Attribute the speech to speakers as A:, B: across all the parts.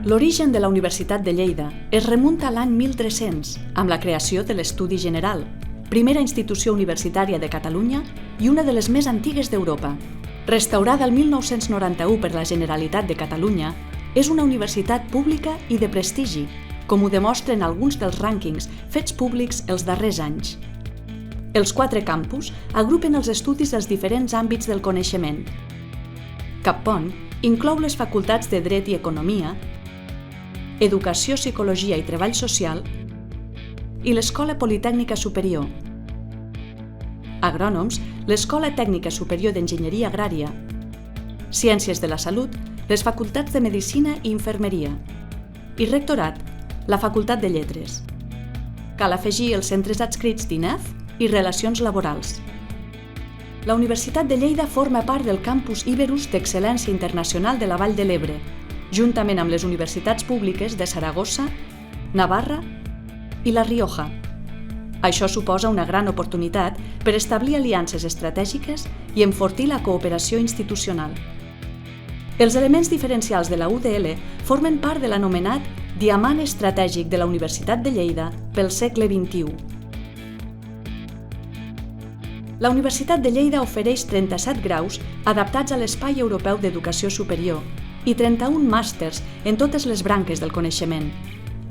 A: L'origen de la Universitat de Lleida es remunta a l'any 1300, amb la creació de l'Estudi General, primera institució universitària de Catalunya i una de les més antigues d'Europa. Restaurada el 1991 per la Generalitat de Catalunya, és una universitat pública i de prestigi, com ho demostren alguns dels rànquings fets públics els darrers anys. Els 4 campus agrupen els estudis dels diferents àmbits del coneixement. Cap Pont inclou les facultats de Dret i Economia, Educació, Psicologia i Treball Social i l'Escola Politècnica Superior. Agrònoms, l'Escola Tècnica Superior d'Enginyeria Agrària. Ciències de la Salut, les facultats de Medicina i Infermeria. I Rectorat, la Facultat de Lletres. Cal afegir els centres adscrits d'INEF i Relacions Laborals. La Universitat de Lleida forma part del Campus Iberus d'Excel·lència Internacional de la Vall de l'Ebre, juntament amb les universitats públiques de Saragossa, Navarra i La Rioja. Això suposa una gran oportunitat per establir aliances estratègiques i enfortir la cooperació institucional. Els elements diferencials de la UDL formen part de l'anomenat Diamant Estratègic de la Universitat de Lleida pel segle XXI. La Universitat de Lleida ofereix 37 graus adaptats a l'Espai Europeu d'Educació Superior i 31 màsters en totes les branques del coneixement: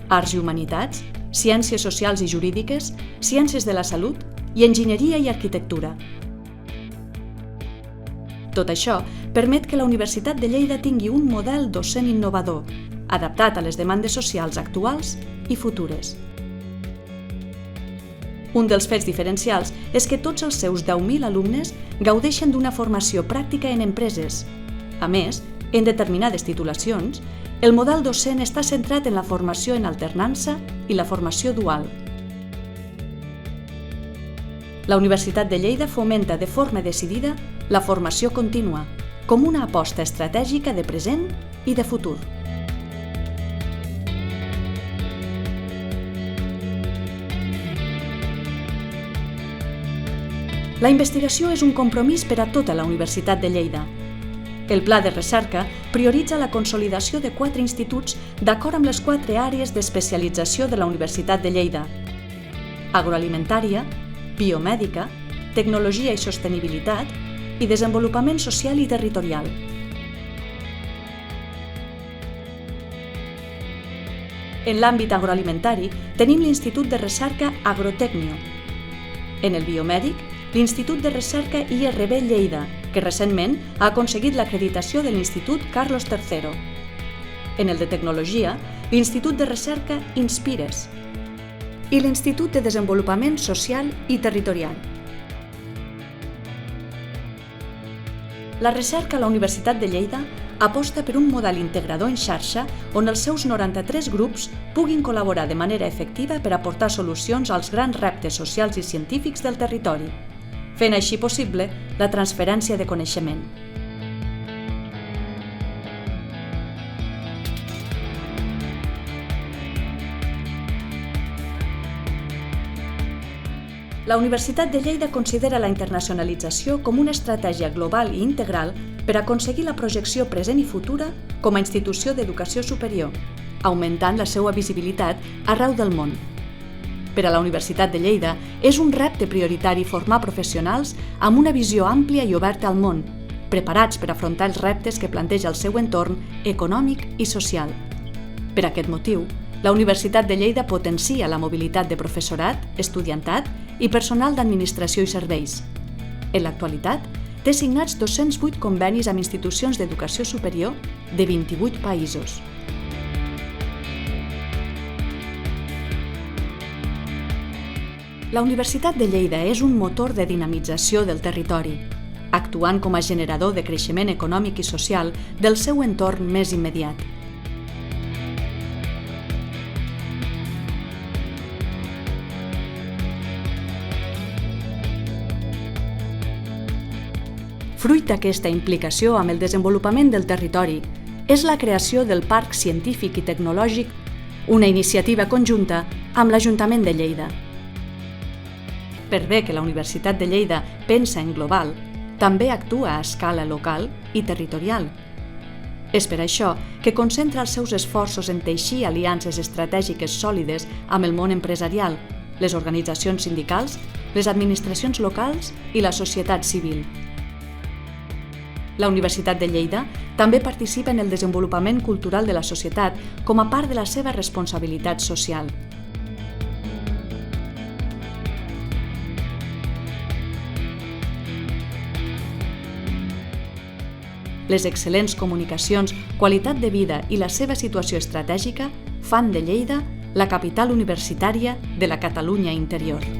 A: Arts i Humanitats, Ciències Socials i Jurídiques, Ciències de la Salut i Enginyeria i Arquitectura. Tot això permet que la Universitat de Lleida tingui un model docent innovador, adaptat a les demandes socials actuals i futures. Un dels fets diferencials és que tots els seus 10.000 alumnes gaudeixen d'una formació pràctica en empreses. A més, en determinades titulacions, el model docent està centrat en la formació en alternança i la formació dual. La Universitat de Lleida fomenta de forma decidida la formació contínua, com una aposta estratègica de present i de futur. La investigació és un compromís per a tota la Universitat de Lleida. El pla de recerca prioritza la consolidació de 4 instituts d'acord amb les 4 àrees d'especialització de la Universitat de Lleida: agroalimentària, biomèdica, tecnologia i sostenibilitat i desenvolupament social i territorial. En l'àmbit agroalimentari tenim l'Institut de Recerca Agrotecnio. En el biomèdic, l'Institut de Recerca IRB Lleida, que recentment ha aconseguit l'acreditació de l'Institut Carlos III. En el de Tecnologia, l'Institut de Recerca Inspires i l'Institut de Desenvolupament Social i Territorial. La recerca a la Universitat de Lleida aposta per un model integrador en xarxa on els seus 93 grups puguin col·laborar de manera efectiva per aportar solucions als grans reptes socials i científics del territori, fent així possible la transferència de coneixement. La Universitat de Lleida considera la internacionalització com una estratègia global i integral per aconseguir la projecció present i futura com a institució d'educació superior, augmentant la seva visibilitat arreu del món. Per a la Universitat de Lleida és un repte prioritari formar professionals amb una visió àmplia i oberta al món, preparats per afrontar els reptes que planteja el seu entorn econòmic i social. Per aquest motiu, la Universitat de Lleida potencia la mobilitat de professorat, estudiantat i personal d'administració i serveis. En l'actualitat, té signats 208 convenis amb institucions d'educació superior de 28 països. La Universitat de Lleida és un motor de dinamització del territori, actuant com a generador de creixement econòmic i social del seu entorn més immediat. Fruit d'aquesta implicació amb el desenvolupament del territori és la creació del Parc Científic i Tecnològic, una iniciativa conjunta amb l'Ajuntament de Lleida. Per bé que la Universitat de Lleida pensa en global, també actua a escala local i territorial. És per això que concentra els seus esforços en teixir aliances estratègiques sòlides amb el món empresarial, les organitzacions sindicals, les administracions locals i la societat civil. La Universitat de Lleida també participa en el desenvolupament cultural de la societat com a part de la seva responsabilitat social. Les excel·lents comunicacions, qualitat de vida i la seva situació estratègica fan de Lleida la capital universitària de la Catalunya interior.